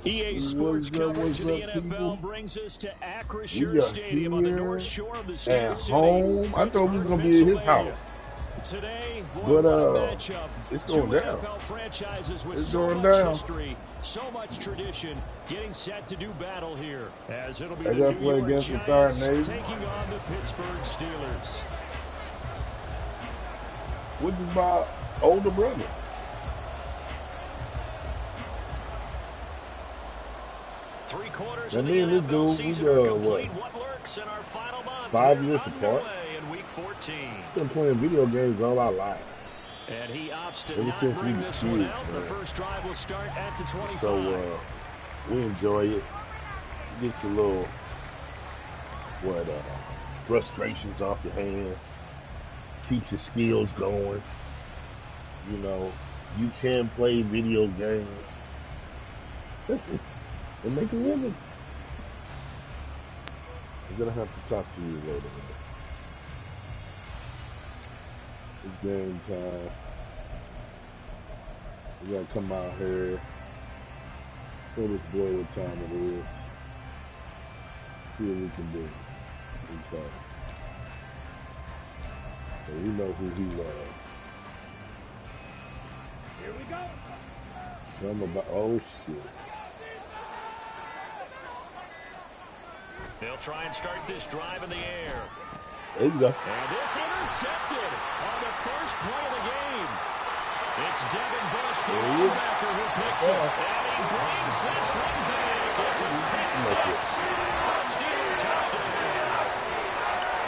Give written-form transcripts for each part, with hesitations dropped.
EA Sports coverage of the NFL brings us to Acrisure Stadium on the north shore of the state city. Home. I thought we was gonna be at his house. Today, we'll run a matchup. It's going down. NFL franchises with it's so going much down. history, so much tradition, getting set to do battle here. As it'll be they the got to play against the Giants taking on the Pittsburgh Steelers. Which is my older brother. Three quarters that of the NFL season are complete. What lurks in our final month? 5 years apart. In week 14. Been playing video games all our lives. And he opts to not bring this one out. The first drive will start at the 25. So we enjoy it. Gets a little frustrations off your hands. Keeps your skills going. You know, you can play video games and make a living. I'm gonna have to talk to you later. It's game time. We gotta come out here, show this boy what time it is. See what we can do. Okay. So we know who he loves. Here we go. Some about, oh shit. They'll try and start this drive in the air. There you go. And this intercepted on the first play of the game. It's Devin Bush, the linebacker, who picks it. And he brings this one back. It's a pick six. First Steeler touchdown.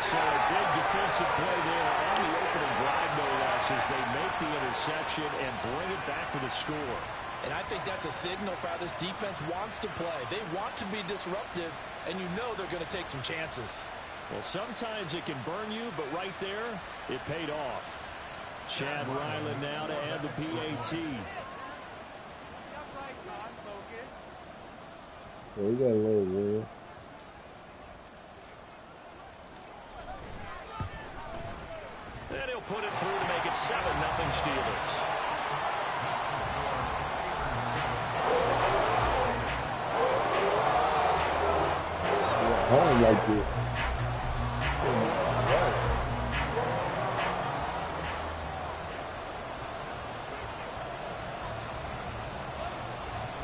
So a big defensive play there on the opening drive, no less, as they make the interception and bring it back for the score. And I think that's a signal for how this defense wants to play. They want to be disruptive, and you know they're going to take some chances. Well, sometimes it can burn you, but right there, it paid off. Chad Ryland now to add the PAT. Well, we got a little win. And he'll put it through to make it 7-0 Steelers. Home like this.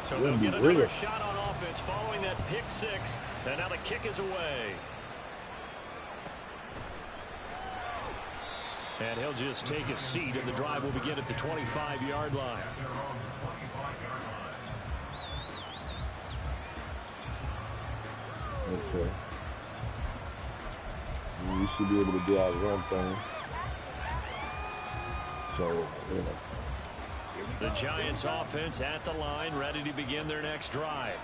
So they'll get another shot on offense following that pick six. And now the kick is away. And he'll just take a seat, and the drive will begin at the 25-yard line. Okay. We should be able to do our run thing. So, you know. The Giants offense at the line, ready to begin their next drive.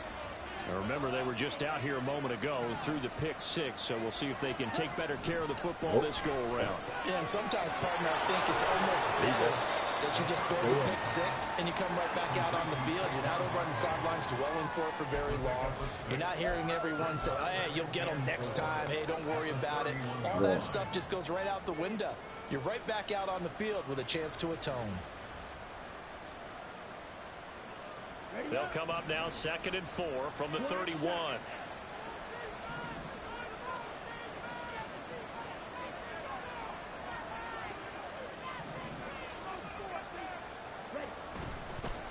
Now remember, they were just out here a moment ago through the pick six, so we'll see if they can take better care of the football this go around. Yeah, and sometimes, partner, I think it's almost better that you just throw the pick six and you come right back out on the field. You're not over on the sidelines dwelling for it for very long. You're not hearing everyone say, oh, hey, you'll get them next time. Hey, don't worry about it. All that stuff just goes right out the window. You're right back out on the field with a chance to atone. They'll come up now 2nd and 4 from the 31.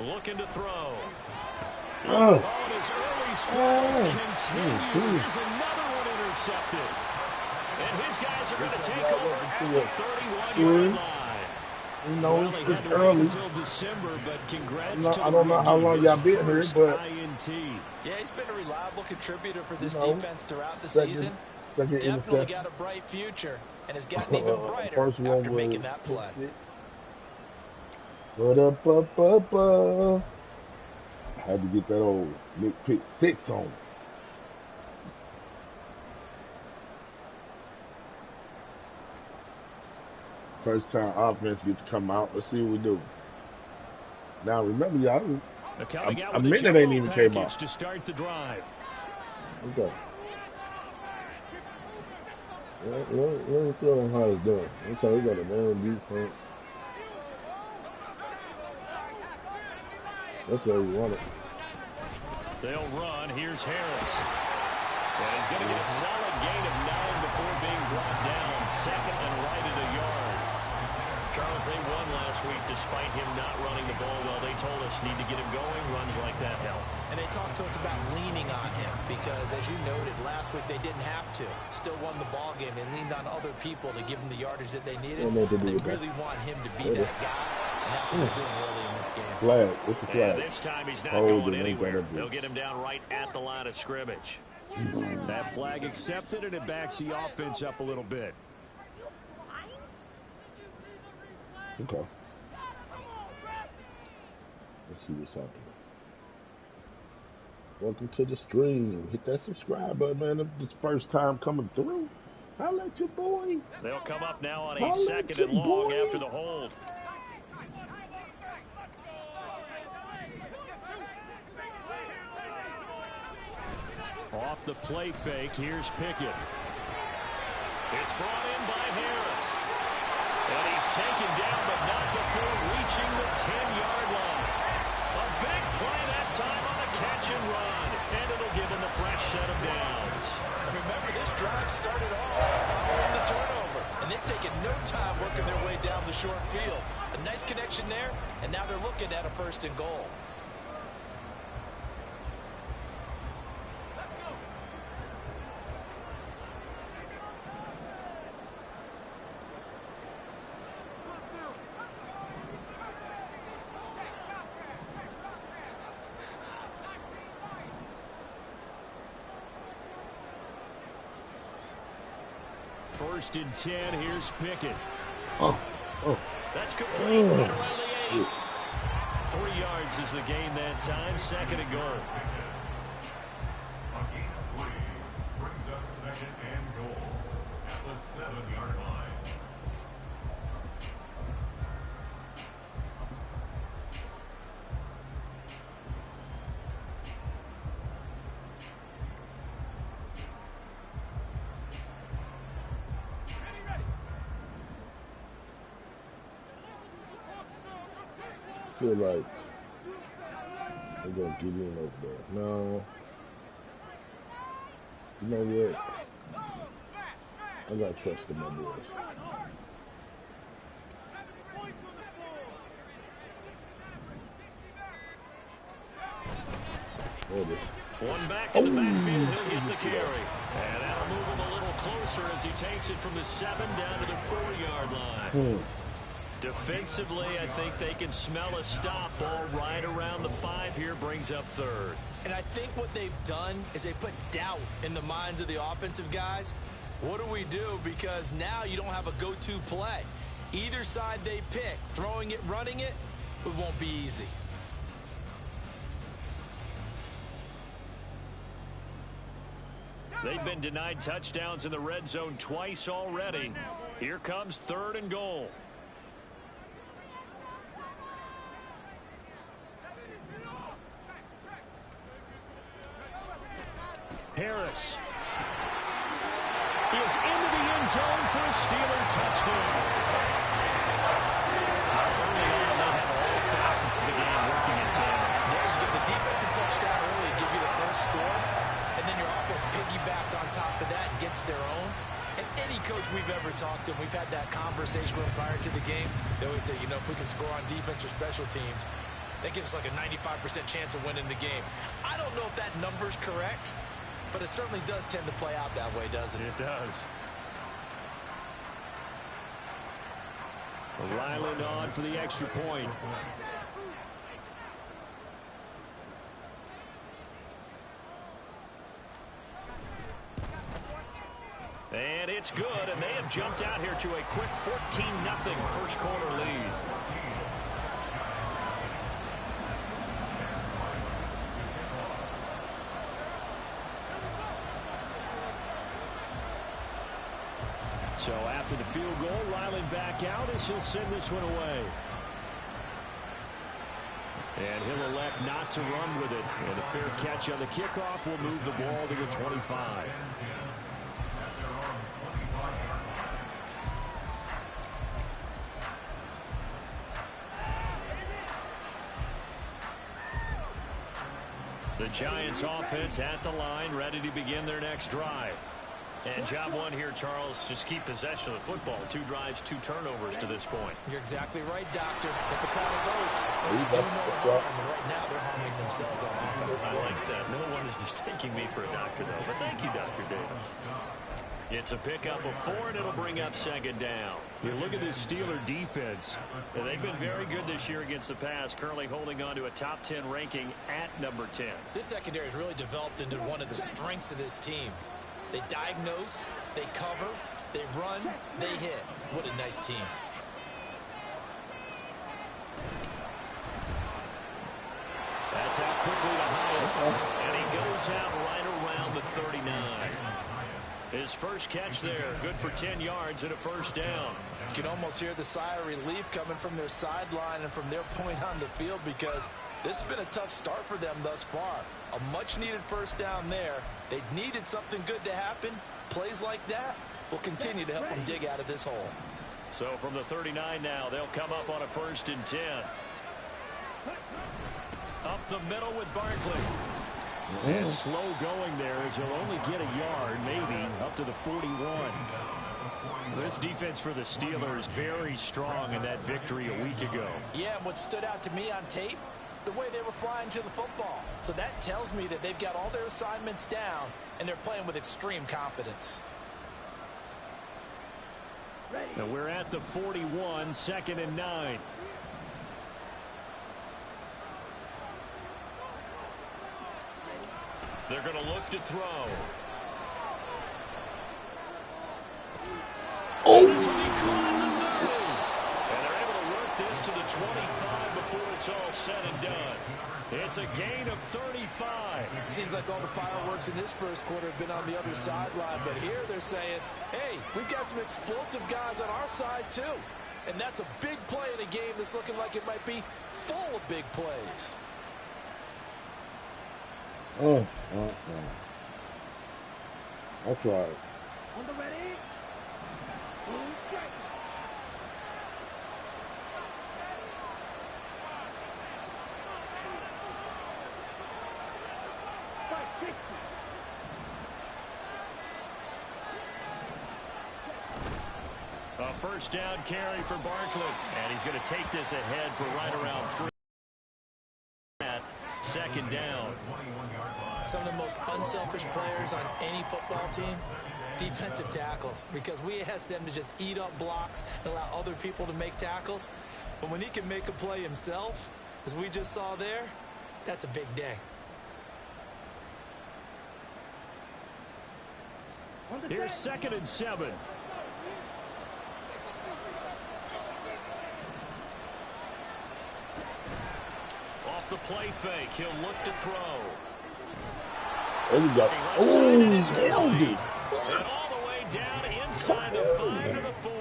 Looking to throw. On his early strolls continue. There's another one intercepted. And his guys are going to take over at the 31-yard line. You know, it's early. Until December, but congrats to I don't know how long y'all been here, but yeah, he's been a reliable contributor for this defense throughout the season. Definitely got a bright future, and has gotten even brighter after making that play. I had to get that old pick six on. First time offense gets to come out. Let's see what we do. Now remember, y'all, a minute ain't even came out to start the drive. Okay. Let's see how it's doing. Okay, we got a man defense. That's what we wanted. They'll run. Here's Harris. And he's going to get a solid gain of 9 before being brought down. Second and right at a yard. Charles, they won last week despite him not running the ball well. They told us need to get him going. Runs like that help. And they talked to us about leaning on him because, as you noted, last week they didn't have to. Still won the ball game. They leaned on other people to give them the yardage that they needed. They really want him to be that guy, and that's what they're doing early in this game. Flag. It's a flag. And this time he's not going anywhere. They'll get him down right at the line of scrimmage. That flag accepted, and it backs the offense up a little bit. Okay. Let's see what's happening. Welcome to the stream. Hit that subscribe button, man. If it's first time coming through, holla at your boy. They'll come up now on a second and long after the hold. Off the play fake, here's Pickett. It's brought in by Harris. And he's taken down, but not before reaching the 10-yard line. A big play that time on a catch and run. And it'll give him a fresh set of downs. Remember, this drive started off following the turnover. And they've taken no time working their way down the short field. A nice connection there, and now they're looking at a 1st and goal. First and 10, here's Pickett. That's complete right around the 8. 3 yards is the gain that time, 2nd and goal. Brings up 2nd and goal at the 7-yard line. I feel like they're going to get in over there. No. You know what? I got to trust in my boys. There it is. One back in the backfield, he'll get the carry. And that'll move him a little closer as he takes it from the 7 down to the 4-yard line. Defensively, I think they can smell a stop. Ball right around the 5 here, brings up 3rd. And I think what they've done is they put doubt in the minds of the offensive guys. What do we do? Because now you don't have a go-to play. Either side they pick, throwing it, running it, it won't be easy. They've been denied touchdowns in the red zone twice already. Here comes 3rd and goal. Harris is into the end zone for a Steeler touchdown. Early on, they have all facets of the game working in tandem. Yeah, you get the defensive touchdown early, give you the first score, and then your offense piggybacks on top of that and gets their own. And any coach we've ever talked to, we've had that conversation with them prior to the game, they always say, you know, if we can score on defense or special teams, that gives us like a 95% chance of winning the game. I don't know if that number's correct, but it certainly does tend to play out that way, doesn't it? It does. Ryland on for the extra point. And it's good, and they have jumped out here to a quick 14-0 first quarter lead. So after the field goal, Ryland back out as he'll send this one away. And he'll elect not to run with it. And a fair catch on the kickoff will move the ball to the 25. The Giants offense at the line, ready to begin their next drive. And job one here, Charles, just keep possession of the football. 2 drives, 2 turnovers to this point. You're exactly right, Doctor. Hippocratic oath. First do no harm, and right now they're harming themselves on offense. I like that. No one is mistaking me for a doctor, though. But thank you, Dr. Davis. It's a pickup of 4, and it'll bring up second down. You look at this Steeler defense. They've been very good this year against the pass, currently holding on to a top 10 ranking at number 10. This secondary has really developed into one of the strengths of this team. They diagnose, they cover, they run, they hit. What a nice team. That's out quickly to Hyatt. And he goes out right around the 39. His first catch there, good for 10 yards and a first down. You can almost hear the sigh of relief coming from their sideline and from their point on the field, because this has been a tough start for them thus far. A much-needed first down there. They needed something good to happen. Plays like that will continue to help them dig out of this hole. So from the 39 now, they'll come up on a 1st and 10. Up the middle with Barkley. And slow going there as he'll only get a yard, maybe, up to the 41. This defense for the Steelers very strong in that victory a week ago. Yeah, and what stood out to me on tape, the way they were flying to the football. So that tells me that they've got all their assignments down, and they're playing with extreme confidence. Now we're at the 41, 2nd and 9. They're going to look to throw. Oh! This will be caught at the 30. And they're able to work this to the 25 before it's all said and done. It's a gain of 35. Seems like all the fireworks in this first quarter have been on the other sideline, but here they're saying, hey, we've got some explosive guys on our side too. And that's a big play in a game that's looking like it might be full of big plays. That's right. A first down carry for Barkley. And he's going to take this ahead for right around 3. At 2nd down. Some of the most unselfish players on any football team, defensive tackles, because we ask them to just eat up blocks and allow other people to make tackles. But when he can make a play himself, as we just saw there, that's a big day. Here's 2nd and 7. Off the play fake, he'll look to throw. There we go. Oh, nailed it. And all the way down inside the 5 to the 4.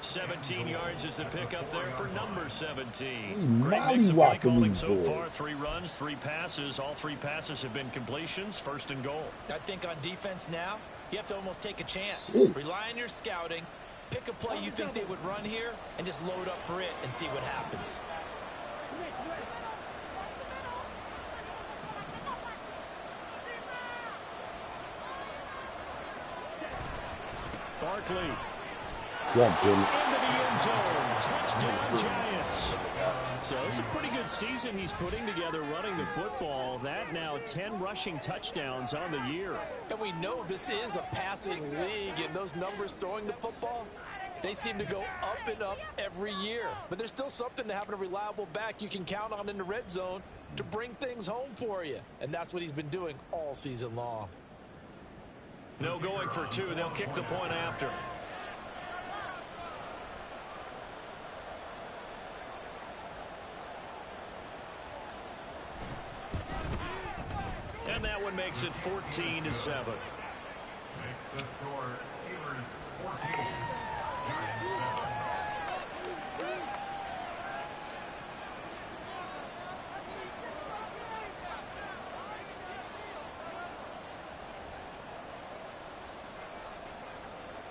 17 yards is the pickup there for number 17. Great mix of play calling so far. 3 runs, 3 passes. All 3 passes have been completions. 1st and goal. I think on defense now, you have to almost take a chance. Rely on your scouting. Pick a play you think they would run here and just load up for it and see what happens. Barkley. Yeah, Into the end zone. Touchdown, Giants. So it's a pretty good season he's putting together running the football. That now 10 rushing touchdowns on the year. And we know this is a passing league, and those numbers throwing the football, they seem to go up and up every year. But there's still something to having a reliable back you can count on in the red zone to bring things home for you. And that's what he's been doing all season long. No going for 2. They'll kick the point after. And that one makes it 14-7. Makes the score Steelers 14, Giants 7.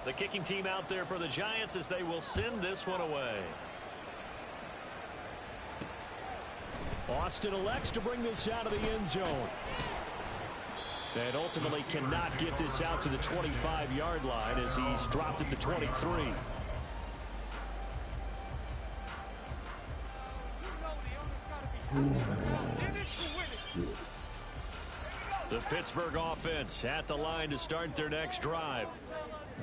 The kicking team out there for the Giants as they will send this one away. Austin elects to bring this out of the end zone. And ultimately cannot get this out to the 25-yard line as he's dropped at the 23. The Pittsburgh offense at the line to start their next drive.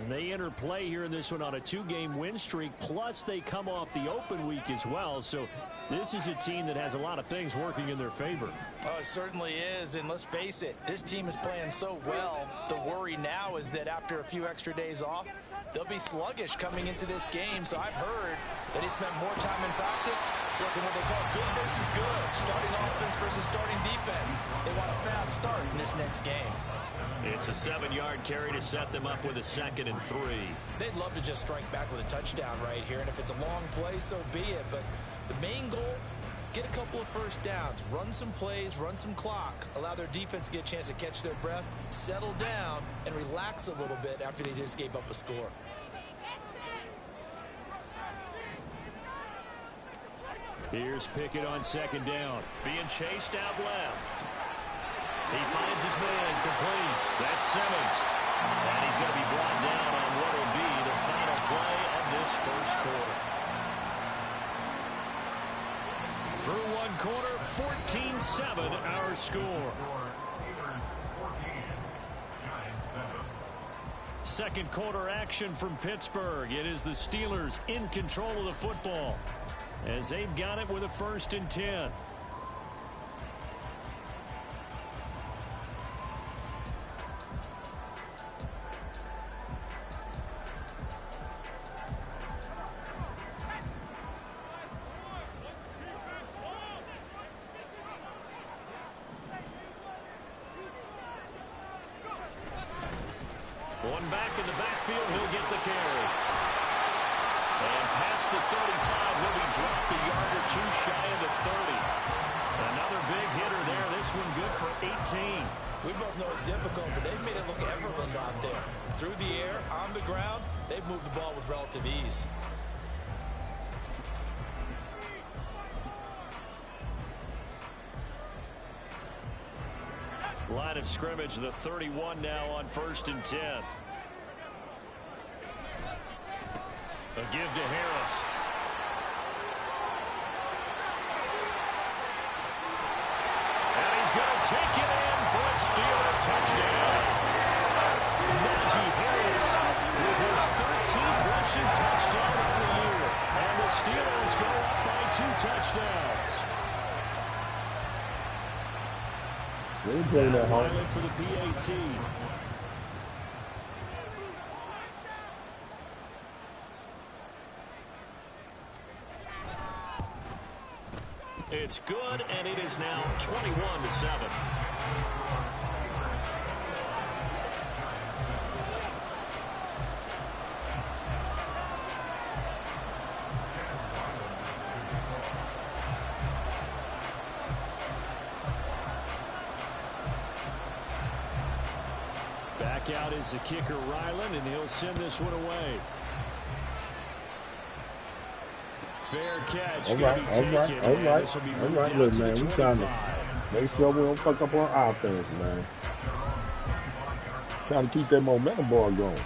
And they enter play here in this one on a 2-game win streak, plus they come off the open week as well. So this is a team that has a lot of things working in their favor. Oh, it certainly is, and let's face it, this team is playing so well. The worry now is that after a few extra days off, they'll be sluggish coming into this game. So I've heard that he spent more time in practice working what they call good versus good, starting offense versus starting defense. They want a fast start in this next game. It's a 7-yard carry to set them up with a 2nd and 3. They'd love to just strike back with a touchdown right here, and if it's a long play, so be it. But the main goal, get a couple of first downs, run some plays, run some clock, allow their defense to get a chance to catch their breath, settle down, and relax a little bit after they just gave up a score. Here's Pickett on 2nd down. Being chased out left. He finds his man complete. That's Simmons. And he's going to be brought down on what will be the final play of this first quarter. Through one quarter, 14-7 our score. Second quarter action from Pittsburgh. It is the Steelers in control of the football as they've got it with a 1st and 10. One back in the backfield, he'll get the carry. And past the 35, he'll be dropped a yard or two shy of the 30. Another big hitter there, this one good for 18. We both know it's difficult, but they've made it look effortless out there. Through the air, on the ground, they've moved the ball with relative ease. Line of scrimmage, the 31 now on 1st and 10. A give to Harris. And he's going to take it in for a Steeler touchdown. Najee Harris with his 13th rushing touchdown of the year. And the Steelers go up by 2 touchdowns. They play that hard. For the PAT. It's good, and it is now 21-7. Back out is the kicker, Ryland, and he'll send this one away. Fair catch. All right, look, man, we trying to make sure we don't fuck up our offense, man. Trying to keep that momentum ball going.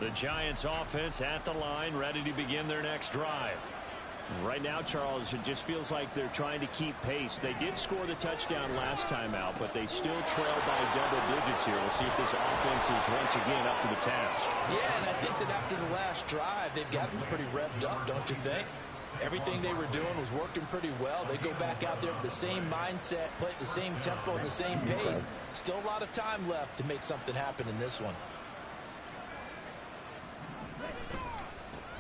The Giants offense at the line, ready to begin their next drive. Right now, Charles, it just feels like they're trying to keep pace. They did score the touchdown last time out, but they still trail by double digits here. We'll see if this offense is once again up to the task. Yeah, and I think that after the last drive, they've gotten pretty revved up, don't you think? Everything they were doing was working pretty well. They go back out there with the same mindset, play at the same tempo and the same pace. Still a lot of time left to make something happen in this one.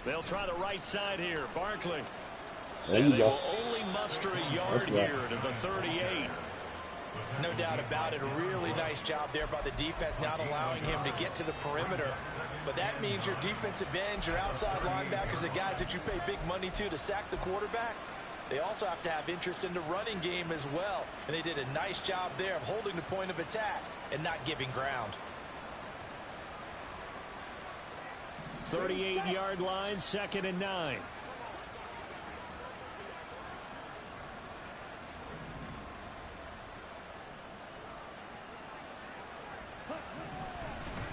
They'll try the right side here. Barkley. There And you they go. will only muster a yard here to the 38. No doubt about it. A really nice job there by the defense, not allowing him to get to the perimeter. But that means your defensive ends, your outside linebackers, the guys that you pay big money to sack the quarterback, they also have to have interest in the running game as well. And they did a nice job there of holding the point of attack and not giving ground. 38-yard line, 2nd and 9.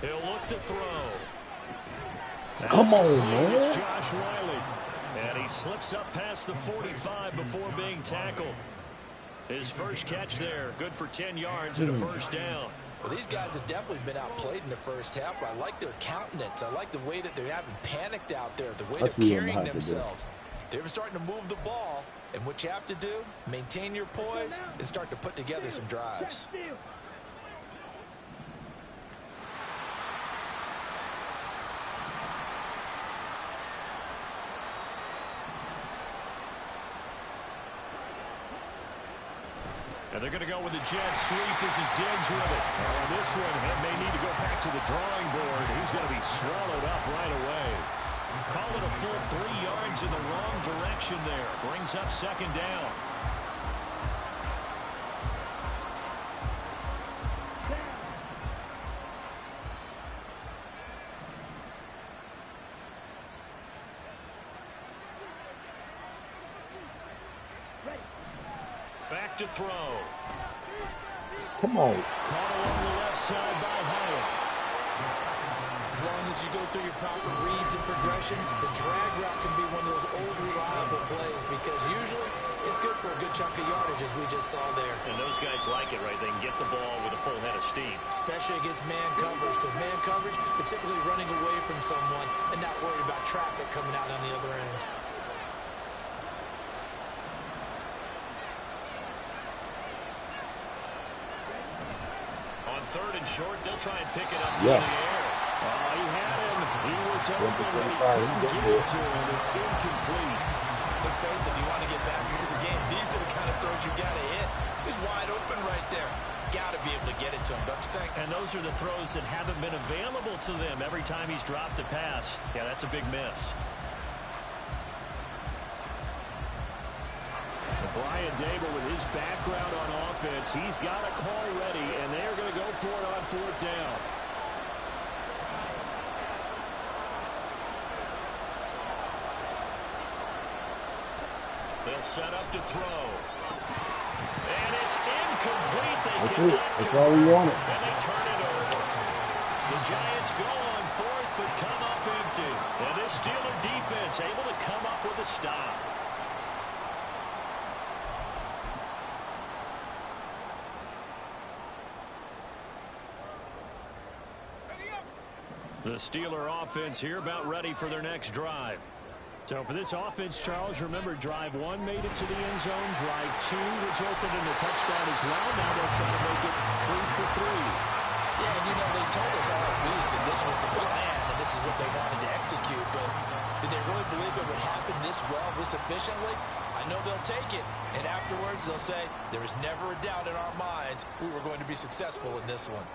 He'll look to throw. Come on, man. It's Josh Riley. And he slips up past the 45 before being tackled. His first catch there, good for 10 yards and a first down. Well, these guys have definitely been outplayed in the first half, but I like their countenance. I like the way that they haven't panicked out there, the way they're carrying themselves. They were starting to move the ball, and what you have to do, maintain your poise and start to put together some drives. And they're going to go with the jet sweep. This is Diggs with it. This one may need to go back to the drawing board. He's going to be swallowed up right away. Call it a full 3 yards in the wrong direction there. Brings up 2nd down. Back to throw. Come on. Caught along the left side by Hyatt. As long as you go through your proper reads and progressions, the drag route can be one of those old reliable plays because usually it's good for a good chunk of yardage as we just saw there. And those guys like it, right? They can get the ball with a full head of steam. Especially against man coverage, because man coverage, they're typically running away from someone and not worried about traffic coming out on the other end. On 3rd and short, they'll try and pick it up through the air. Oh, he had him. He was open, but he couldn't get it to him. It's incomplete. Let's face it, if you want to get back into the game, these are the kind of throws you got to hit. He's wide open right there. Got to be able to get it to him, don't you think? And those are the throws that haven't been available to them every time he's dropped a pass. Yeah, that's a big miss. Brian Dable, with his background on offense, he's got a call ready, and they're going to go for it on 4th down. They'll set up to throw. And it's incomplete. That's all we wanted. And they turn it over. The Giants go on 4th, but come up empty. And this Steeler defense able to come up with a stop. The Steeler offense here about ready for their next drive. So for this offense, Charles, remember drive 1 made it to the end zone. Drive 2 resulted in a touchdown as well. Now they'll try to make it 3 for 3. Yeah, and you know, they told us all week that this was the plan and this is what they wanted to execute. But did they really believe it would happen this well, this efficiently? I know they'll take it. And afterwards, they'll say, there was never a doubt in our minds we were going to be successful in this one.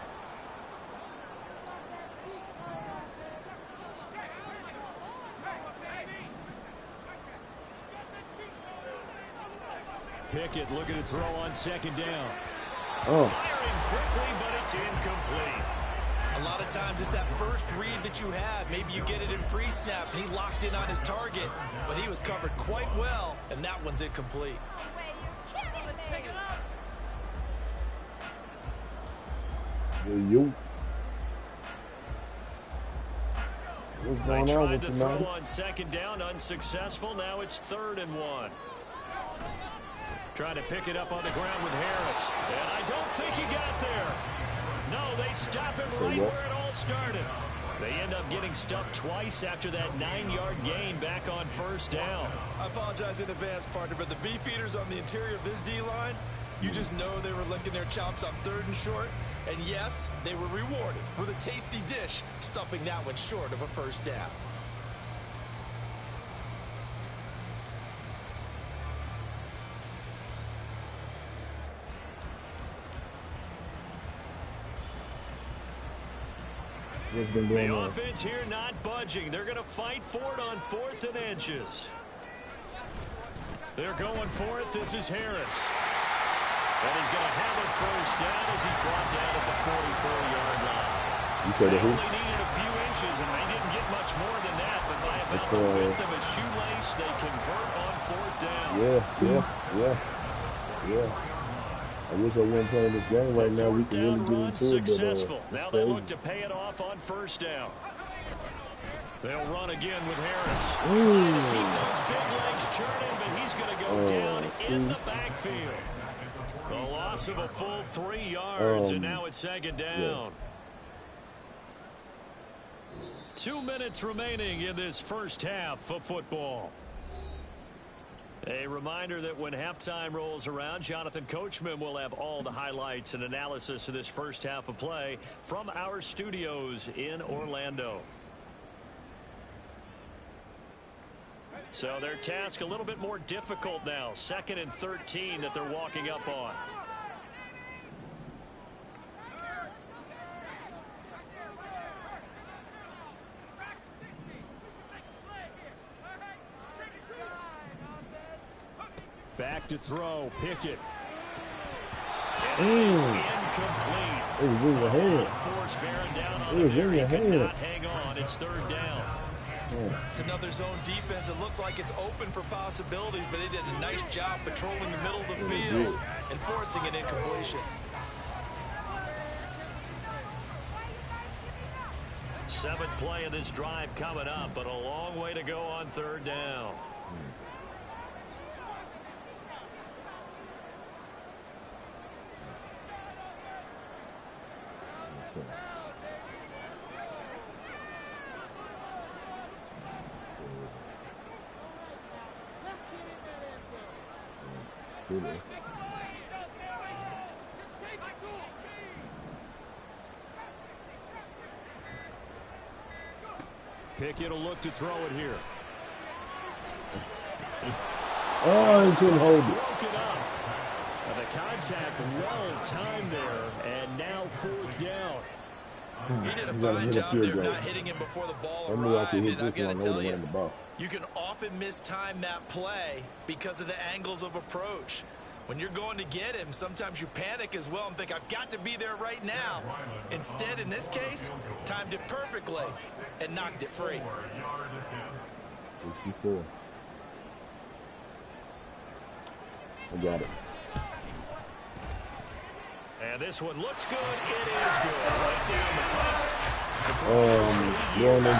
Pickett looking to throw on 2nd down. Firing quickly, but it's incomplete. A lot of times it's that first read that you have. Maybe you get it in pre-snap, and he locked in on his target, but he was covered quite well, and that one's incomplete. What's going on with to you, throw man? on 2nd down, unsuccessful. Now it's 3rd and 1. Trying to pick it up on the ground with Harris. And I don't think he got there. No, they stop him right where it all started. They end up getting stuffed twice after that 9-yard gain back on 1st down. I apologize in advance, partner, but the beefeaters on the interior of this D-line, you just know they were licking their chops on 3rd and short. And yes, they were rewarded with a tasty dish, stuffing that one short of a 1st down. The offense here not budging. They're going to fight for it on 4th and inches. They're going for it. This is Harris. And he's going to have it first down as he's brought down at the 44-yard line. You said They who? only needed a few inches, and they didn't get much more than that. But by about the width of a shoelace, they convert on 4th down. Yeah. I wish I wasn't playing this game right now. We can really get into successful. it. Now they look to pay it off on 1st down. They'll run again with Harris. Trying to keep those big legs churning, but he's going to go down in the backfield. The loss of a full 3 yards, and now it's 2nd down. 2 minutes remaining in this first half of football. A reminder that when halftime rolls around, Jonathan Coachman will have all the highlights and analysis of this first half of play from our studios in Orlando. So their task a little bit more difficult now. 2nd and 13 that they're walking up on. Back to throw, Pickett. And it is incomplete. It was in your hand. Force bearing down on It was in your could hand. not hang on. It's 3rd down. It's another zone defense. It looks like it's open for possibilities, but they did a nice job patrolling the middle of the field and forcing an incompletion. 7th play of this drive coming up, but a long way to go on 3rd down. Pickett will look to throw it here. Oh, he couldn't hold it. Broken up. The contact well timed there, and now 4th down. He did a fine job there not hitting him before the ball arrived, and I've got to tell you, you can often mistime that play because of the angles of approach. When you're going to get him, sometimes you panic as well and think, I've got to be there right now. Instead, in this case, timed it perfectly and knocked it free. 64. I got it. And this one looks good. It is good. Right down the pipe. Going into we're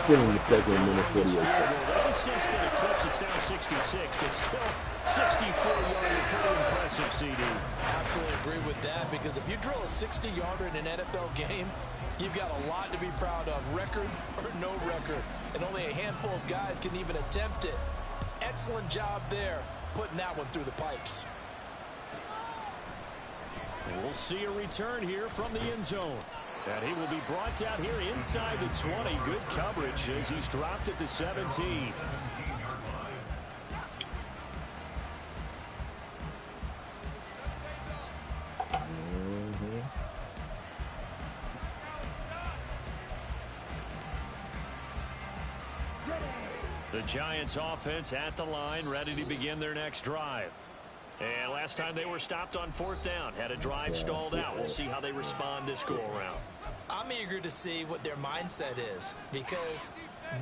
still in the 2nd minute 48. That has since been eclipsed. It's now 66, but still 64-yarder. Pretty impressive, CD. Absolutely agree with that, because if you drill a 60-yarder in an NFL game, you've got a lot to be proud of, record or no record. And only a handful of guys can even attempt it. Excellent job there, putting that one through the pipes. We'll see a return here from the end zone. And he will be brought down here inside the 20. Good coverage as he's dropped at the 17. The Giants offense at the line, ready to begin their next drive. And last time they were stopped on 4th down, had a drive stalled out. We'll see how they respond this go-around. I'm eager to see what their mindset is, because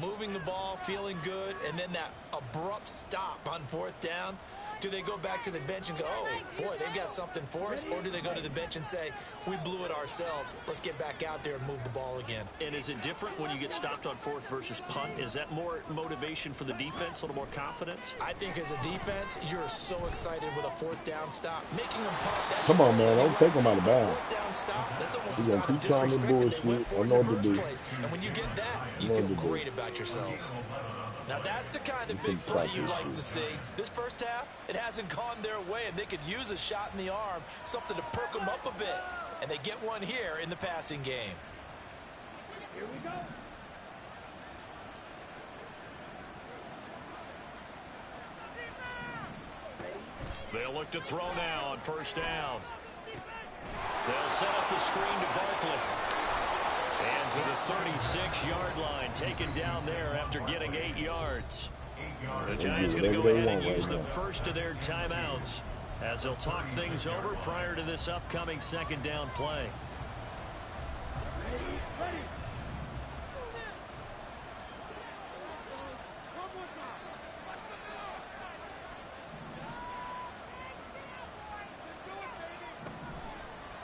moving the ball, feeling good, and then that abrupt stop on 4th down, do they go back to the bench and go, oh, boy, they've got something for us? Or do they go to the bench and say, we blew it ourselves, let's get back out there and move the ball again? And is it different when you get stopped on 4th versus punt? Is that more motivation for the defense, a little more confidence? I think as a defense, you're so excited with a 4th down stop. Making them punt. Come on, man. Don't take them out of bounds. 4th down stop, that's almost We're a sign going of to keep trying to disrespect that they went bullshit. for I in know the what to first do. place. And when you get that, you feel great about yourselves. Now, that's the kind of big play you'd like to see. This first half, it hasn't gone their way, and they could use a shot in the arm, something to perk them up a bit. And they get one here in the passing game. Here we go. They'll look to throw now on 1st down. They'll set up the screen to Barkley. And to the 36-yard line, taken down there after getting 8 yards. The Giants going to go ahead and use the first of their timeouts as they'll talk things over prior to this upcoming second down play.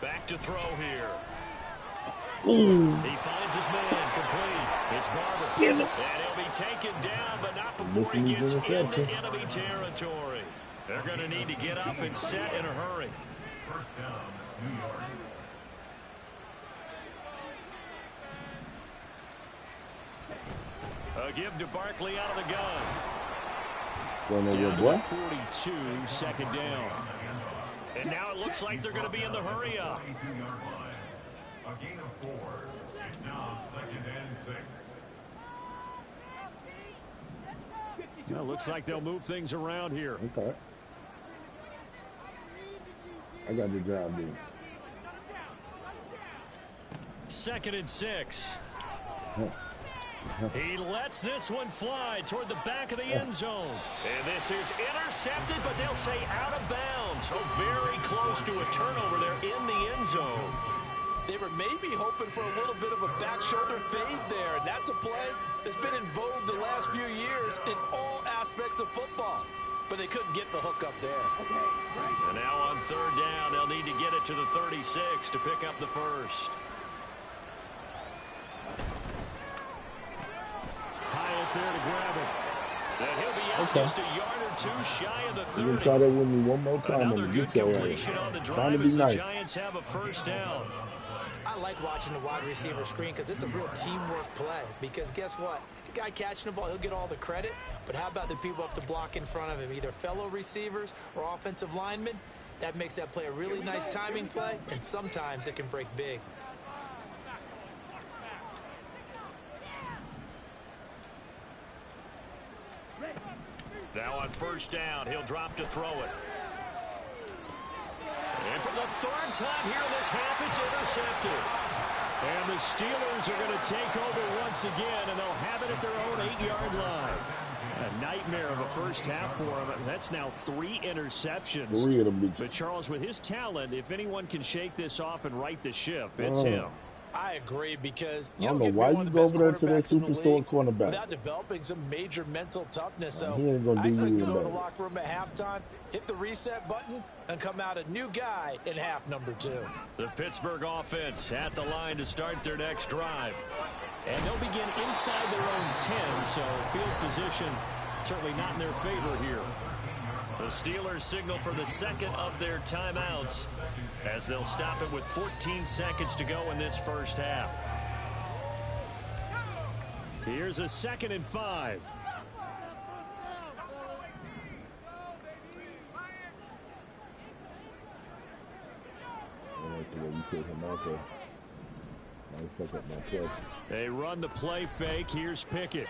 Back to throw here. Ooh. He finds his man complete. It's Barber. Damn it. And he'll be taken down, but not before he gets into enemy territory. They're going to need to get up and set in a hurry. First down, New York. A give to Barkley out of the gun. Down to 42, second down. And now it looks like they're going to be in the hurry up. 22-yard line. A gain of 4. It's now 2nd and 6. Well, looks like they'll move things around here. Okay. I got the job, dude. 2nd and 6. He lets this one fly toward the back of the end zone. And this is intercepted, but they'll say out of bounds. So very close to a turnover there in the end zone. They were maybe hoping for a little bit of a back shoulder fade there. And that's a play that's been in vogue the last few years in all aspects of football. But they couldn't get the hook up there. And now on third down, they'll need to get it to the 36 to pick up the first. Hyatt there to grab it. And he'll be out just a yard or two shy of the 30. You can try that with me one more time. Another good completion on the drive as the Giants have a first down. I like watching the wide receiver screen because it's a real teamwork play. Because guess what? The guy catching the ball, he'll get all the credit. But how about the people up to block in front of him, either fellow receivers or offensive linemen? That makes that play a really nice timing play, and sometimes it can break big. Now on first down, he'll drop to throw it. And for the third time here in this half, it's intercepted. And the Steelers are going to take over once again, and they'll have it at their own 8-yard line. A nightmare of a first half for him. That's now 3 interceptions. 3 of them. But Charles, with his talent, if anyone can shake this off and right the ship, it's him. I agree because I don't know why you go over there to that superstar cornerback without developing some major mental toughness. So he ain't gonna I do expect you to go to the better. locker room at halftime, hit the reset button, and come out a new guy in half number 2. The Pittsburgh offense at the line to start their next drive. And they'll begin inside their own 10, so field position certainly not in their favor here. The Steelers signal for the second of their timeouts as they'll stop it with 14 seconds to go in this first half. Here's a 2nd and 5. They run the play fake. Here's Pickett.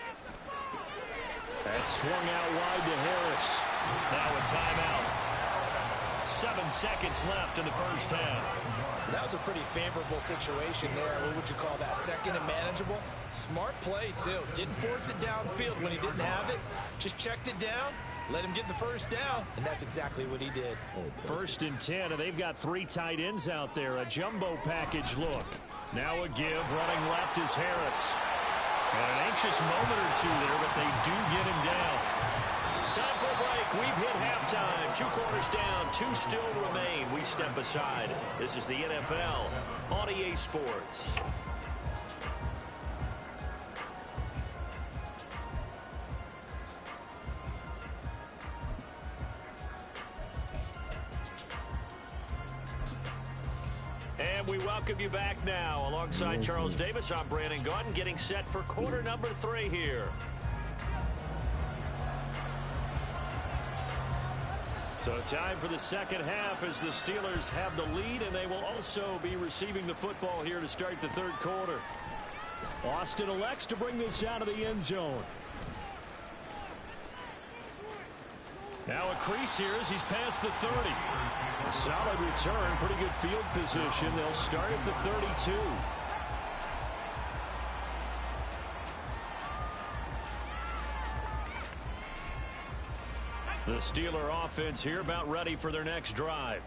That's swung out wide to Harris. Now a timeout. 7 seconds left in the first half. That was a pretty favorable situation there. What would you call that? Second and manageable? Smart play, too. Didn't force it downfield when he didn't have it. Just checked it down, let him get the first down, and that's exactly what he did. 1st and 10, and they've got 3 tight ends out there. A jumbo package look. Now a give. Running left is Harris. And an anxious moment or two there, but they do get him down. Time for a break. We've hit halftime. 2 quarters down. 2 still remain. We step aside. This is the NFL on EA Sports. And we welcome you back now. Alongside Charles Davis, I'm Brandon Gaudin, getting set for quarter number 3 here. So time for the second half as the Steelers have the lead, and they will also be receiving the football here to start the third quarter. Austin elects to bring this out of the end zone. Now a crease here as he's past the 30. A solid return, pretty good field position. They'll start at the 32. The Steeler offense here about ready for their next drive.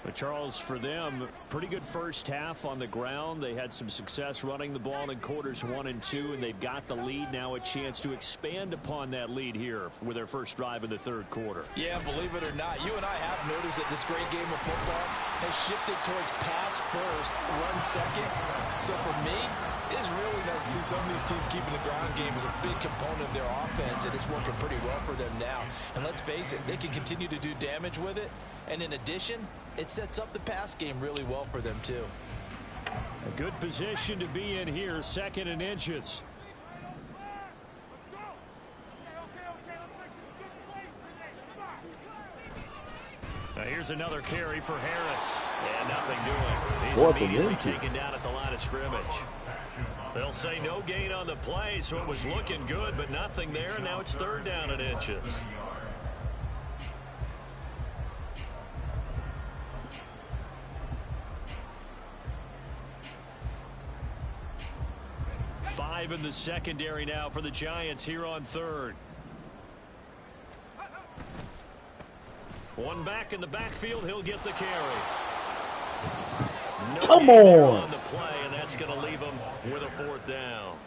But Charles, for them, pretty good first half on the ground. They had some success running the ball in quarters 1 and 2, and they've got the lead now, a chance to expand upon that lead here with their first drive in the third quarter. Yeah, believe it or not, you and I have noticed that this great game of football has shifted towards pass first, run second. So for me, it's really nice to see some of these teams keeping the ground game as a big component of their offense, and it's working pretty well for them now. And let's face it, they can continue to do damage with it. And in addition, it sets up the pass game really well for them, too. A good position to be in here, 2nd and inches. Now here's another carry for Harris. And nothing doing. He's immediately taken down at the line of scrimmage. They'll say no gain on the play, so it was looking good, but nothing there. Now it's 3rd down and inches. Five in the secondary now for the Giants here on 3rd. One back in the backfield, he'll get the carry. Come on the play, and that's going to leave him with a 4th down.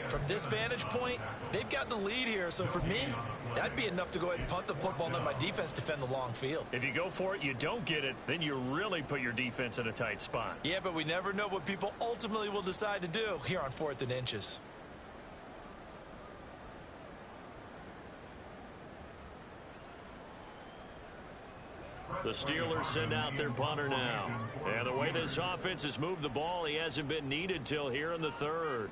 From this vantage point, they've got the lead here. So for me, that'd be enough to go ahead and punt the football and let my defense defend the long field. If you go for it, you don't get it, then you really put your defense in a tight spot. Yeah, but we never know what people ultimately will decide to do here on 4th and inches. The Steelers send out their punter now. And the way this offense has moved the ball, he hasn't been needed till here in the 3rd.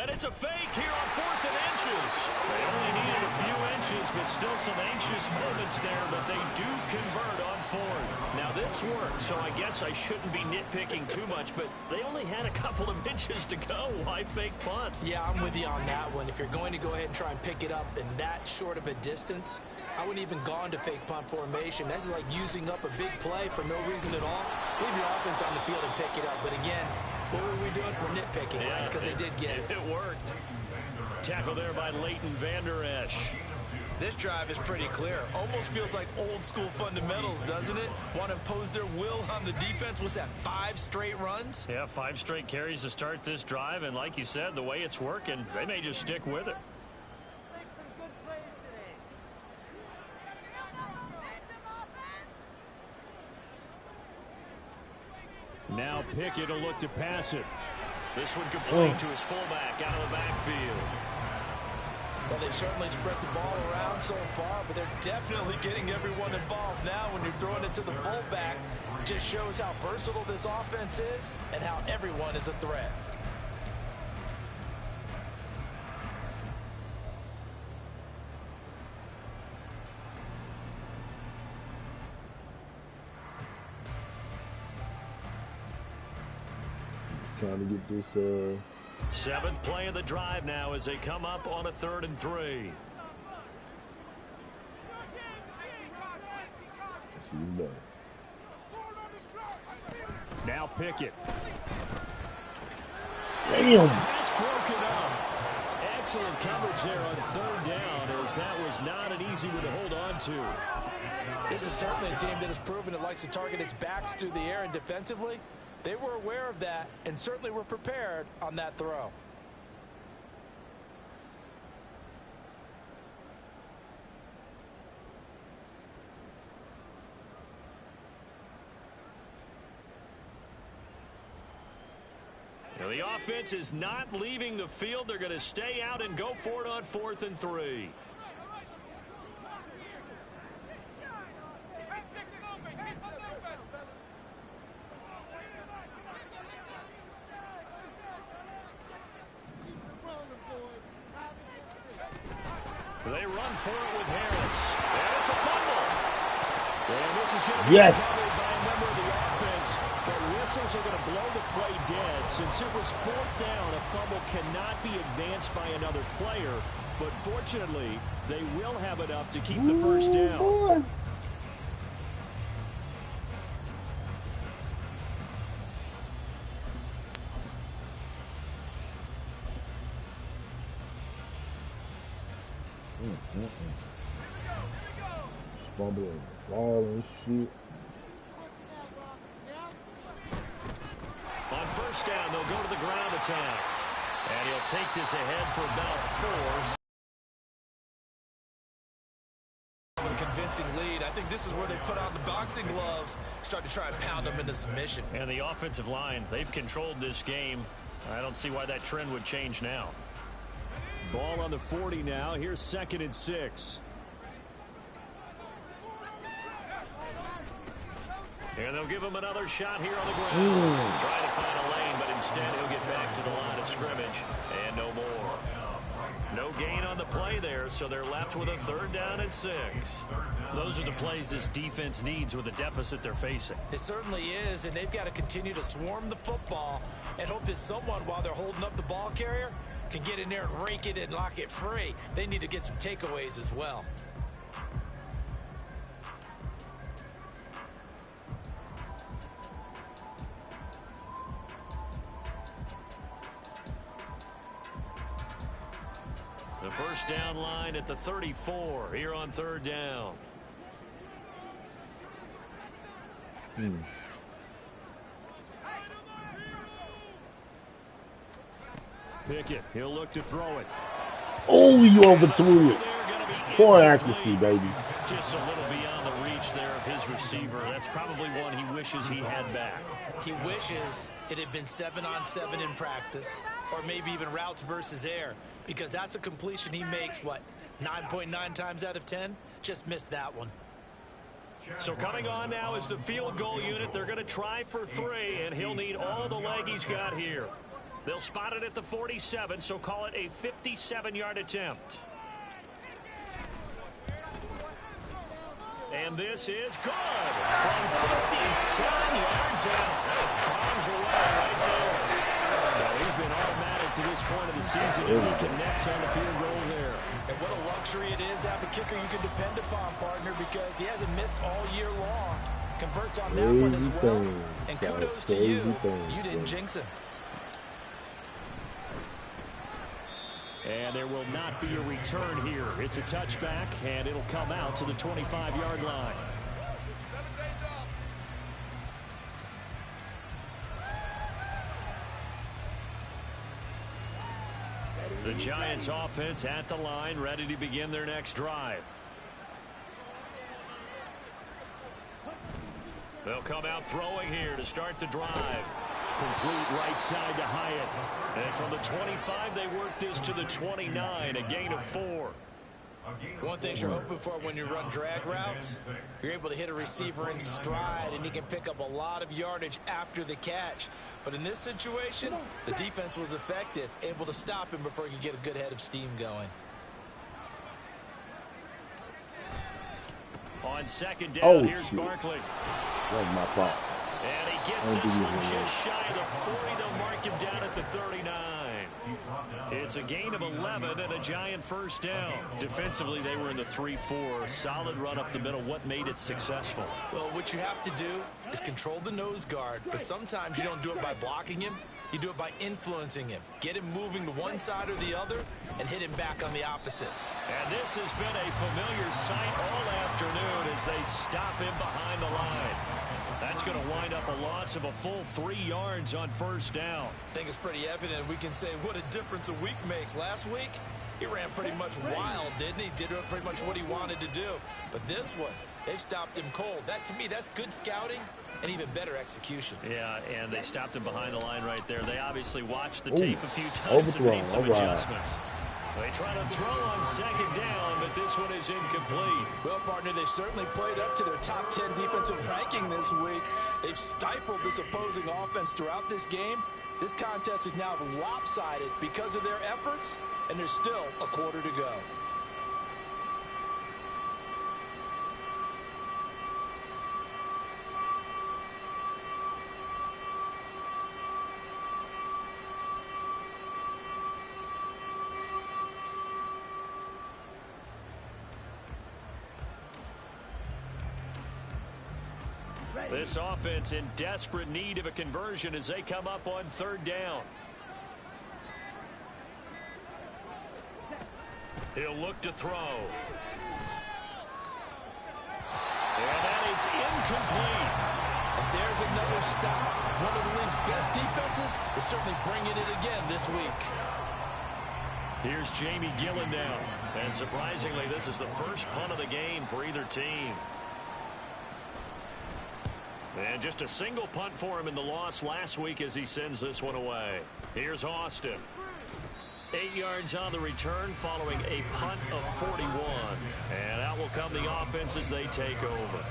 And it's a fake here on 4th and inches. They only needed a few inches, but still some anxious moments there, but they do convert on 4th. Now this worked, so I guess I shouldn't be nitpicking too much, but they only had a couple of inches to go. Why fake punt? Yeah, I'm with you on that one. If you're going to go ahead and try and pick it up in that short of a distance, I wouldn't even go into fake punt formation. This is like using up a big play for no reason at all. Leave your offense on the field and pick it up. But again, what were we doing? We're nitpicking, yeah, right? Because they did get it. It worked. Tackle there by Leighton Vander Esch. This drive is pretty clear. Almost feels like old school fundamentals, doesn't it? Want to impose their will on the defense. What's that, 5 straight runs? Yeah, 5 straight carries to start this drive. And like you said, the way it's working, they may just stick with it. Make some good plays today. Now Pickett will look to pass it. This one complete to his fullback out of the backfield. Well, they've certainly spread the ball around so far, but they're definitely getting everyone involved now. When you're throwing it to the fullback, it just shows how versatile this offense is and how everyone is a threat. Trying to get this 7th play of the drive now as they come up on a 3rd and 3. Now Pickett. Damn. Pass broken up. Excellent coverage there on 3rd down, as that was not an easy one to hold on to. This is certainly a team that has proven it likes to target its backs through the air, and defensively, they were aware of that and certainly were prepared on that throw. Now the offense is not leaving the field. They're going to stay out and go for it on 4th and 3. They run for it with Harris. And it's a fumble. And this is going to be covered by a member of the offense. The whistles are going to blow the play dead. Since it was 4th down, a fumble cannot be advanced by another player. But fortunately, they will have enough to keep the first down. fumbling the ball and shit. On first down, they'll go to the ground attack. And he'll take this ahead for about 4. A convincing lead. I think this is where they put on the boxing gloves, start to try and pound them into submission. And the offensive line, they've controlled this game. I don't see why that trend would change now. Ball on the 40 now. Here's 2nd and 6. And they'll give him another shot here on the ground. Trying to find a lane, but instead he'll get back to the line of scrimmage. And no more. No gain on the play there, so they're left with a 3rd down and 6. Those are the plays this defense needs with the deficit they're facing. It certainly is, and they've got to continue to swarm the football and hope that someone, while they're holding up the ball carrier, can get in there and rake it and lock it free. They need to get some takeaways as well. The first down line at the 34 here on 3rd down. Pickett, he'll look to throw it. Oh, you overthrew it. Poor accuracy, baby. Just a little beyond the reach there of his receiver. That's probably one he wishes he had back. He wishes it had been 7-on-7 in practice, or maybe even routes versus air, because that's a completion he makes, 9.9 times out of 10? Just missed that one. So coming on now is the field goal unit. They're going to try for 3, and he'll need all the leg he's got here. They'll spot it at the 47, so call it a 57-yard attempt. And this is good from 57 yards out. Those bombs away right there. So he's been automatic to this point of the season, and he connects on the field goal there. And what a luxury it is to have a kicker you can depend upon, partner, because he hasn't missed all year long. Converts on that one as well. And kudos to you. You didn't jinx him. And there will not be a return here. It's a touchback, and it'll come out to the 25-yard line. The Giants offense at the line, ready to begin their next drive. They'll come out throwing here to start the drive. Complete right side to Hyatt. And from the 25, they work this to the 29, a gain of 4. One thing you're hoping for when you run drag routes, you're able to hit a receiver in stride, and he can pick up a lot of yardage after the catch. But in this situation, the defense was effective, able to stop him before he could get a good head of steam going. On 2nd down, here's Barkley. That was my fault. And he gets this one just shy of the 40. They'll mark him down at the 39. It's a gain of 11 and a Giant first down. Defensively, they were in the 3-4. Solid run up the middle. What made it successful? Well, what you have to do is control the nose guard, but sometimes you don't do it by blocking him. You do it by influencing him. Get him moving to one side or the other and hit him back on the opposite. And this has been a familiar sight all afternoon as they stop him behind the line. That's going to wind up a loss of a full 3 yards on first down. I think it's pretty evident. We can say what a difference a week makes. Last week, he ran pretty much wild, didn't he? Did pretty much what he wanted to do. But this one, they stopped him cold. That, to me, that's good scouting and even better execution. Yeah, and they stopped him behind the line right there. They obviously watched the tape a few times and made some adjustments. They try to throw on 2nd down, but this one is incomplete. Well, partner, they've certainly played up to their top 10 defensive ranking this week. They've stifled this opposing offense throughout this game. This contest is now lopsided because of their efforts, and there's still a quarter to go. This offense in desperate need of a conversion as they come up on 3rd down. He'll look to throw. is incomplete. And there's another stop. One of the league's best defenses is certainly bringing it again this week. Here's Jamie Gillen now. And surprisingly, this is the first punt of the game for either team. And just a single punt for him in the loss last week as he sends this one away. Here's Austin. 8 yards on the return following a punt of 41. And out will come the offense as they take over.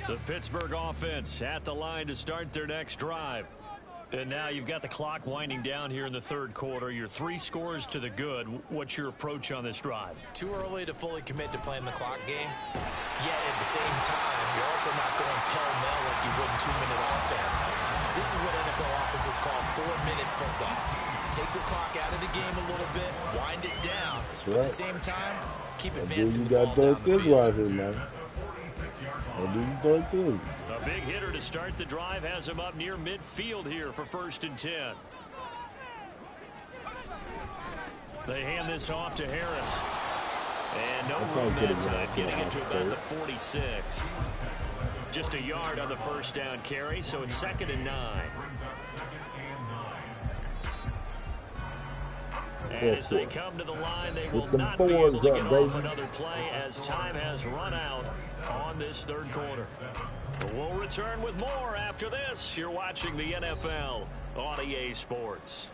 The Pittsburgh offense at the line to start their next drive. And now you've got the clock winding down here in the third quarter. Your 3 scores to the good. What's your approach on this drive? Too early to fully commit to playing the clock game. Yet at the same time, you're also not going pell-mell like you would in 2-minute offense. This is what NFL offenses call 4-minute football. Take the clock out of the game a little bit, wind it down. But at the same time, keep advancing the ball down the field. A big hitter to start the drive has him up near midfield here for 1st and 10. They hand this off to Harris. And no room that time, getting it to about the 46. Just a yard on the first down carry, so it's 2nd and 9. And as they come to the line, they will not be able to get off another play as time has run out on this third quarter. We'll return with more after this. You're watching the NFL on EA Sports.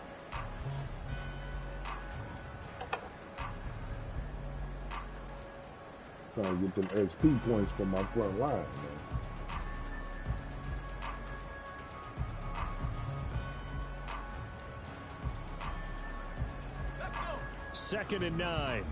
Trying to get them XP points for my front line, man. 2nd and 9.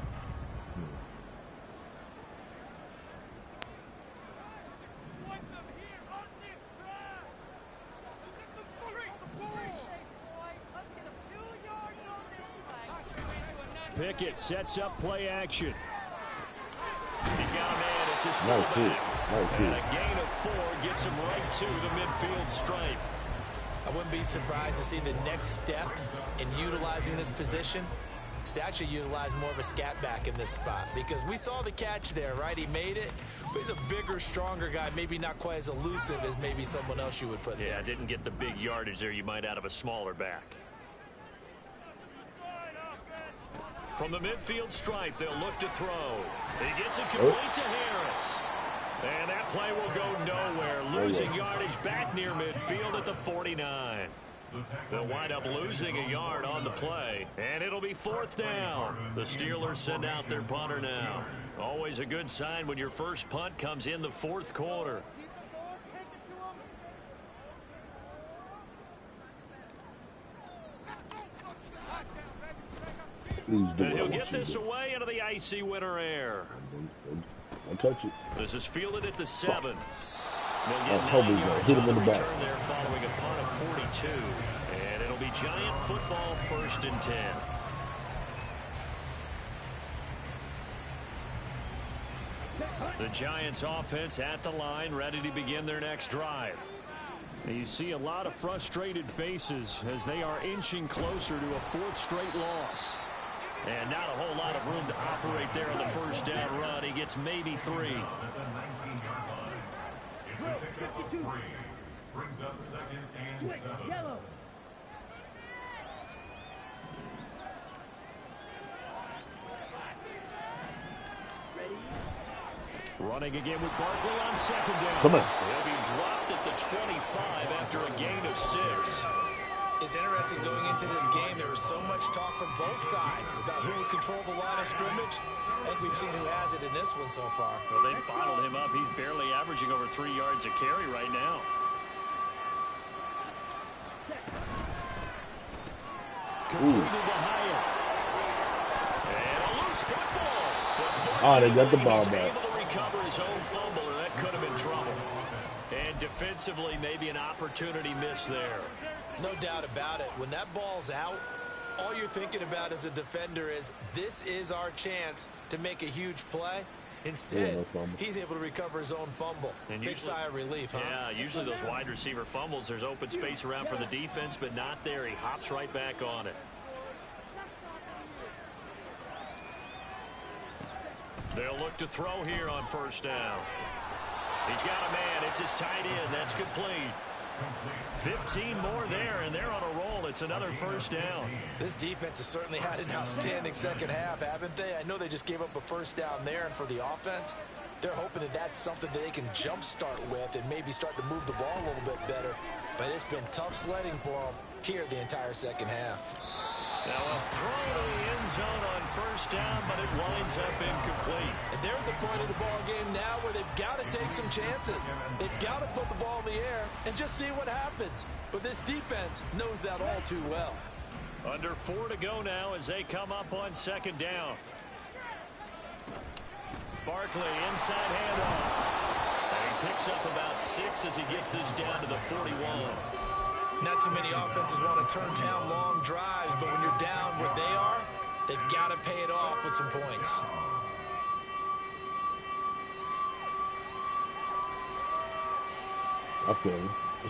Pickett sets up play action. He's got a man. It's his fullback. And a gain of 4 gets him right to the midfield stripe. I wouldn't be surprised to see the next step in utilizing this position is to actually utilize more of a scat back in this spot, because we saw the catch there, right? He made it, but he's a bigger, stronger guy, maybe not quite as elusive as maybe someone else you would put there. Yeah, didn't get the big yardage there you might out of a smaller back. From the midfield stripe, they'll look to throw. He gets it complete to Harris. And that play will go nowhere. Losing yardage back near midfield at the 49. They'll wind up losing a yard on the play. And it'll be 4th down. The Steelers send out their punter now. Always a good sign when your first punt comes in the 4th quarter. And he'll get this away into the icy winter air. Don't touch it. This is fielded at the 7. They'll get 9 yards hit him on in the the back. return there following a punt of 42. And it'll be Giant football 1st and 10. The Giants offense at the line, ready to begin their next drive. And you see a lot of frustrated faces as they are inching closer to a 4th straight loss. And not a whole lot of room to operate there on the first down run. He gets maybe 3. Brings up 2nd and 7. Running again with Barkley on 2nd down. Come on. He'll be dropped at the 25 after a gain of 6. It's interesting going into this game. There was so much talk from both sides about who would control the line of scrimmage. I think we've seen who has it in this one so far. Well, they bottled him up. He's barely averaging over 3 yards a carry right now. Completed to Hyatt. And a loose football. They got the ball back. back. Able to recover his own fumble, and that could have been trouble. And defensively, maybe an opportunity miss there. No doubt about it. When that ball's out, all you're thinking about as a defender is this is our chance to make a huge play. Instead, he's able to recover his own fumble. And big sigh of relief, huh? Yeah, usually those wide receiver fumbles, there's open space around for the defense, but not there. He hops right back on it. They'll look to throw here on first down. He's got a man. It's his tight end. That's complete. 15 more there, and they're on a roll. It's another first down. This defense has certainly had an outstanding second half, haven't they? I know they just gave up a first down there, and for the offense, they're hoping that that's something that they can jumpstart with and maybe start to move the ball a little bit better. But it's been tough sledding for them here the entire second half. Now a throw to the end zone on first down, but it winds up incomplete. And they're at the point of the ball game now where they've got to take some chances. They've got to put the ball in the air and just see what happens. But this defense knows that all too well. Under 4 to go now as they come up on second down. Barkley inside handoff. And he picks up about 6 as he gets this down to the 41. Not too many offenses want to turn down long drives, but when you're down where they are, they've got to pay it off with some points. Okay,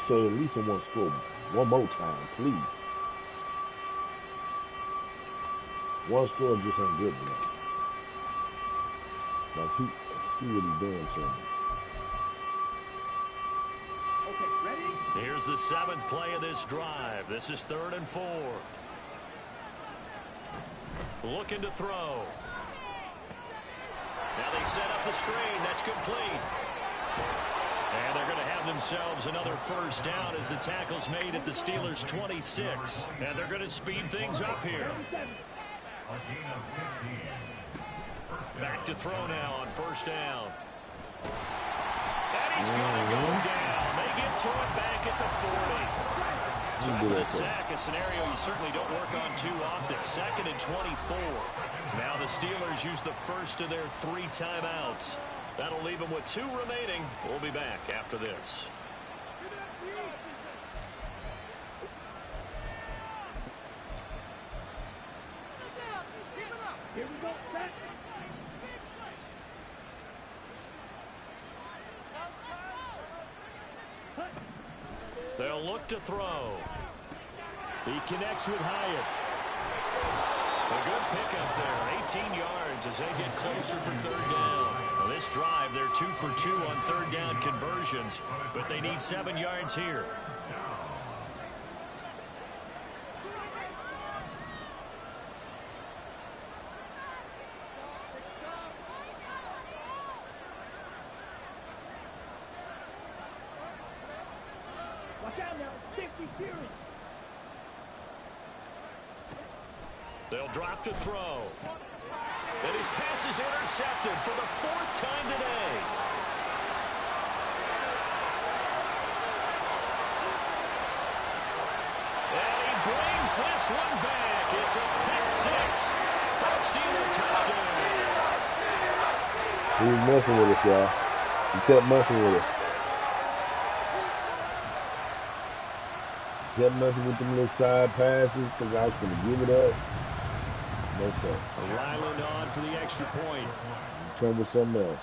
so at least I want to score one more time, please. One score just ain't good enough. Now see what he's doing to me. Here's the 7th play of this drive. This is 3rd and 4. Looking to throw. Now they set up the screen. That's complete. And they're going to have themselves another first down as the tackle's made at the Steelers' 26. And they're going to speed things up here. Back to throw now on first down. And he's going to go down. They get to it back at the 40. So after the sack, a scenario you certainly don't work on too often. 2nd and 24. Now the Steelers use the first of their 3 timeouts. That'll leave them with 2 remaining. We'll be back after this. Here we go. They'll look to throw. He connects with Hyatt. A good pickup there. 18 yards as they get closer for 3rd down. Well, this drive, they're 2 for 2 on 3rd down conversions, but they need 7 yards here. They'll drop to throw. And his pass is intercepted for the 4th time today. And he brings this one back. It's a pick 6 for a Steeler touchdown. He was messing with us, y'all. He kept messing with us. Kept messing with them little side passes because I was going to give it up. No, sir. Ryland on for the extra point. Come with something else.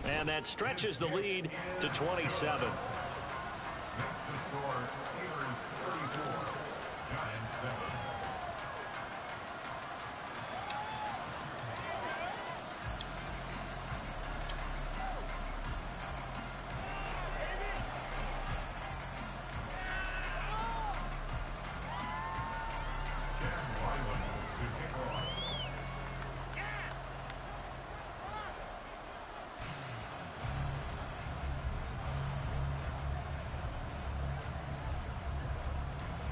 And that stretches the lead to 27. Next to score, Steelers 34, Giants 7.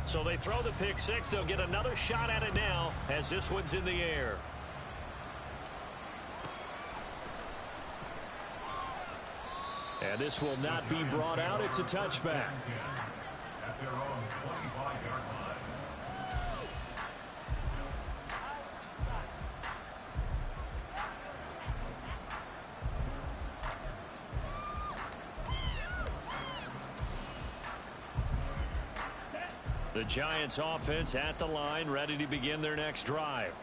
So they throw the pick 6. They'll get another shot at it now as this one's in the air. And this will not be brought out. It's a touchback. At their own 25-yard line. The Giants offense at the line, ready to begin their next drive.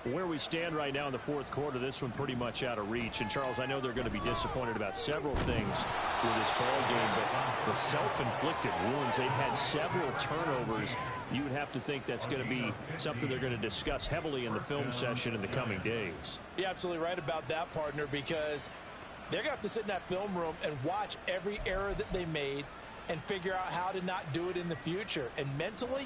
Where we stand right now in the fourth quarter, this one pretty much out of reach. And, Charles, I know they're going to be disappointed about several things with this ball game, but the self-inflicted wounds, they've had several turnovers. You would have to think that's going to be something they're going to discuss heavily in the film session in the coming days. You're absolutely right about that, partner, because they're going to have to sit in that film room and watch every error that they made and figure out how to not do it in the future. And mentally,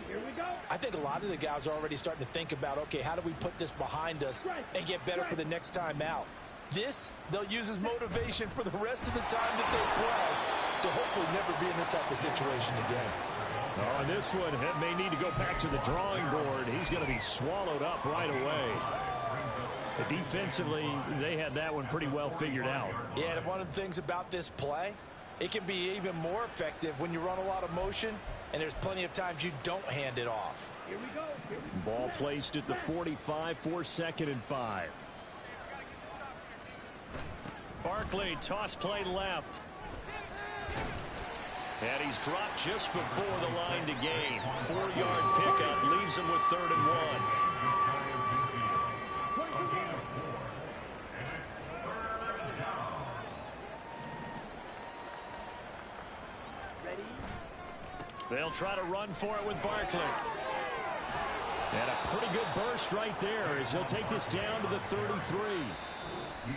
I think a lot of the guys are already starting to think about, okay, how do we put this behind us and get better for the next time out? This, they'll use as motivation for the rest of the time that they play to hopefully never be in this type of situation again. On this one, it may need to go back to the drawing board. He's going to be swallowed up right away. But defensively, they had that one pretty well figured out. Yeah, and one of the things about this play, it can be even more effective when you run a lot of motion, and there's plenty of times you don't hand it off. Here we go. Ball placed at the 45 for 2nd and 5. Barkley, toss play left. And he's dropped just before the line to gain. 4-yard pickup leaves him with 3rd and 1. They'll try to run for it with Barkley. And a pretty good burst right there as he'll take this down to the 33.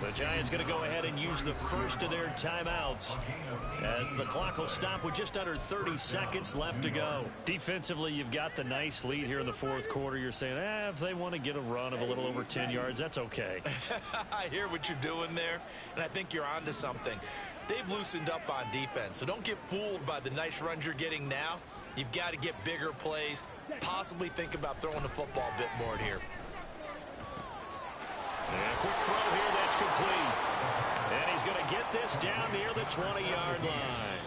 The Giants going to go ahead and use the first of their timeouts as the clock will stop with just under 30 seconds left to go. Defensively, you've got the nice lead here in the fourth quarter. You're saying, if they want to get a run of a little over 10 yards, that's okay. I hear what you're doing there, and I think you're onto something. They've loosened up on defense, so don't get fooled by the nice runs you're getting now. You've got to get bigger plays, possibly think about throwing the football a bit more here. And a quick throw here, that's complete. And he's going to get this down near the 20-yard line.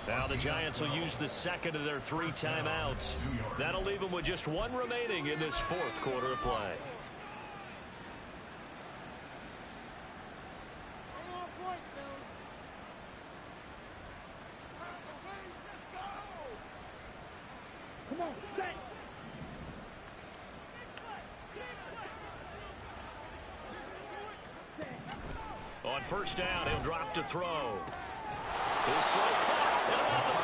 Now the Giants will use the second of their 3 timeouts. That'll leave them with just 1 remaining in this fourth quarter of play. Come on, stay. On first down, he'll drop to throw. His throw caught at about the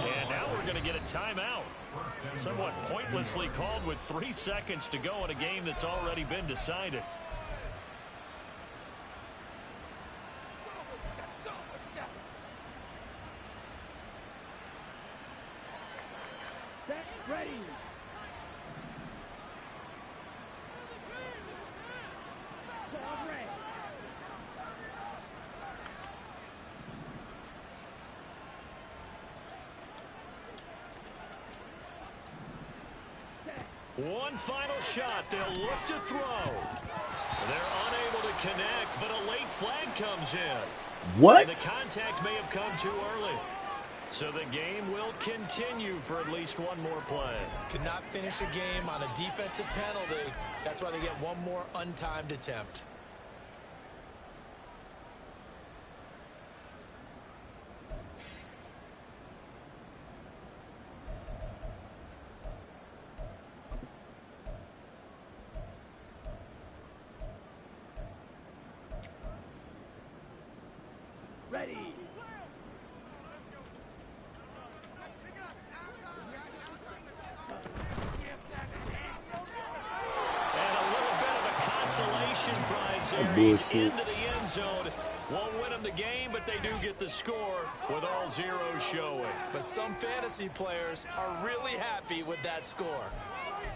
5. And now we're going to get a timeout. Somewhat pointlessly called with 3 seconds to go in a game that's already been decided. Ready. One final shot. They'll look to throw. They're unable to connect, but a late flag comes in. What? And the contact may have come too early. So the game will continue for at least one more play. To not finish a game on a defensive penalty, that's why they get one more untimed attempt. Ready. Consolation prize there. He's into the end zone. Won't win them the game, but they do get the score with all zeros showing. But some fantasy players are really happy with that score.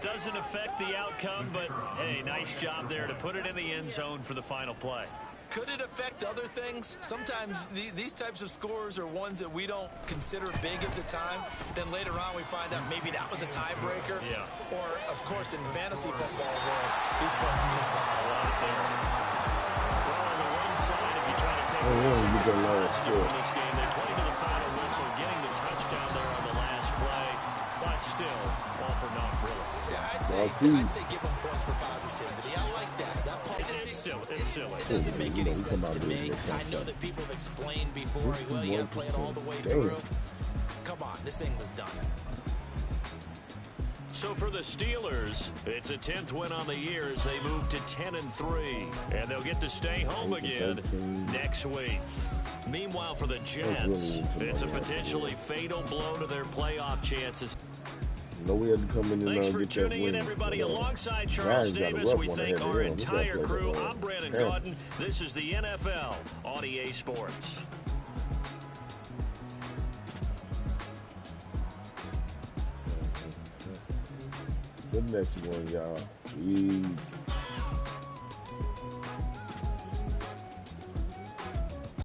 Doesn't affect the outcome, but hey, nice job there to put it in the end zone for the final play. Could it affect other things? Sometimes these types of scores are ones that we don't consider big at the time. Then later on we find out maybe that was a tiebreaker. Yeah. Or, of course, in the fantasy football world, these points mean a lot there. Well, on the one side, if you try to take this game, they play to the final whistle, getting the touchdown there on the last play. But still, all for naught, really. Yeah, I'd say give them points for positivity. I like that. It's silly. It doesn't make any sense to me. I know that people have explained before, well, you got to play it all the way through. Come on. gone. This thing was done. So for the Steelers, it's a 10th win on the year as they move to 10-3. And they'll get to stay home again next week. Meanwhile, for the Jets, it's a potentially fatal blow to their playoff chances. No, we had to come in and Thanks for get that tuning in, win. everybody. But, Alongside Charles Ryan's got a Davis, rough we one thank ahead of our him. He gotta entire play crew. the, I'm Brandon Panthers. Gaudin. This is the NFL on EA Sports. The next one, y'all. Peace.